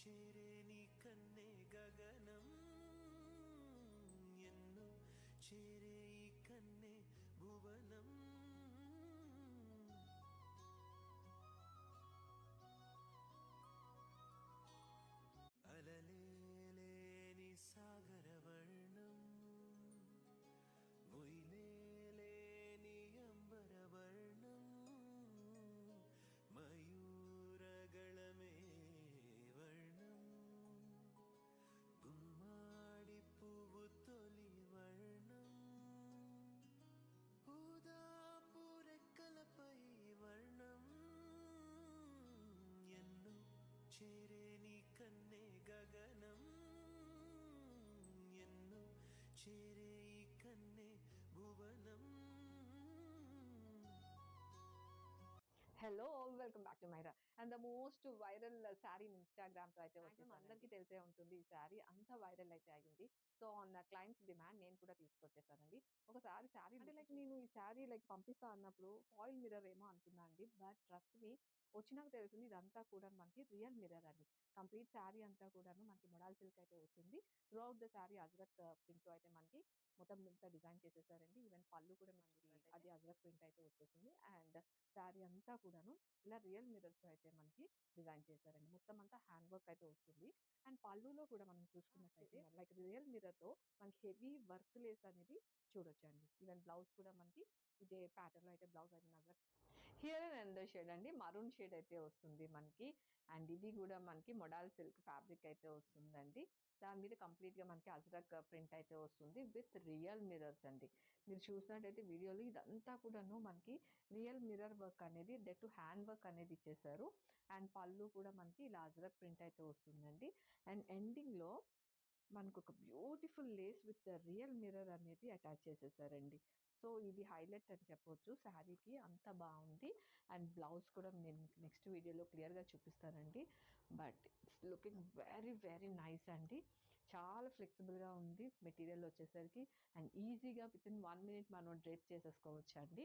చేరే నీ కన్నే గగనం ఎన్నో చేరే ఈ కన్నే భువనం అలలేని సాగర వర్ణం మొయిలేని అంబర వర్ణం మయూరగళమే వర్ణం గుమ్మాడి పువ్వు తొలి వర్ణం ఊదాపు రెక్కలపై వర్ణం ఎన్నో చేరే నీ కన్నే గగనం ఎన్నో చేరే ఈ కన్నే భువనం. Hello all welcome back to Myra and the most viral sari Instagram తో అయితే వచ్చేసి అందరికీ తెలిసే ఉంటుంది. ఈ శారీ అంత వైరల్ అయితే అయింది. సో ఆన్ క్లయింట్స్ డిమాండ్ నేను కూడా తీసుకొచ్చేసానండి. ఒకసారి శారీ అంటే లైక్ నేను ఈ శారీ లైక్ పంపిస్తా అన్నప్పుడు ఫాయిల్ మిర్రర్ ఏమో అనుకున్నా అండి. బట్ ట్రస్ట్ మీ వచ్చినాక తెలిసింది ఇదంతా కూడా మనకి రియల్ మిర్రర్ అండి. కంప్లీట్ శారీ అంతా కూడాను మనకి మొడాల్ సిల్క్ అయితే వస్తుంది. Throughout the sari Ajrak print అయితే మనకి మొత్తం ఇంత డిజైన్ చేసేసారండి. ఈవెన్ పళ్ళు కూడా మనకి అది అజ్రక్ ప్రింట్ అయితే వచ్చేస్తుంది. అండ్ శారీ అంతా కూడాను ఇలా రియల్ మిర్రర్స్ అయితే మనకి డిజైన్ చేశారండి. మొత్తం అంతా హ్యాండ్ వర్క్ అయితే వస్తుంది. అండ్ పళ్ళులో కూడా మనం చూసుకున్నట్టయితే లైక్ రియల్ మిర్రర్ తో మనకి హెవీ వర్క్ లేస్ అనేది చూడొచ్చండి. ఈవెన్ బ్లౌజ్ కూడా మనకి ఇదే ప్యాటర్న్ లో అయితే బ్లౌజ్ అయితే నజర్ హియర్ అండ్ షేడ్ అండి మరూన్ షేడ్ అయితే వస్తుంది మనకి. అండ్ ఇది కూడా మనకి మొడాల్ సిల్క్ ఫ్యాబ్రిక్ అయితే వస్తుందండి. దాని మీద కంప్లీట్ గా మనకి అజ్రక్ ప్రింట్ అయితే వస్తుంది విత్ రియల్ మిర్రర్స్ అండి. మీరు చూసినట్టయితే వీడియోలో ఇదంతా కూడాను మనకి రియల్ మిర్రర్ వర్క్ అనేది దట్ హ్యాండ్ వర్క్ అనేది ఇచ్చేసారు. అండ్ పళ్ళు కూడా మనకి ఇలా అజ్రక్ ప్రింట్ అయితే వస్తుందండి. అండ్ ఎండింగ్ లో మనకు ఒక beautiful Lay's with real mirror అనేది అటాచ్ చేసేసారండి. సో ఇది హైలైట్ అని చెప్పొచ్చు శారీకి, అంత బాగుంది. అండ్ బ్లౌజ్ కూడా నేను నెక్స్ట్ వీడియోలో క్లియర్గా చూపిస్తానండి. But it's looking very very nice అండి. చాలా ఫ్లెక్సిబుల్గా ఉంది మెటీరియల్ వచ్చేసరికి. అండ్ ఈజీగా విత్ ఇన్ 1 minute మనం డ్రేప్ చేసేసుకోవచ్చు అండి.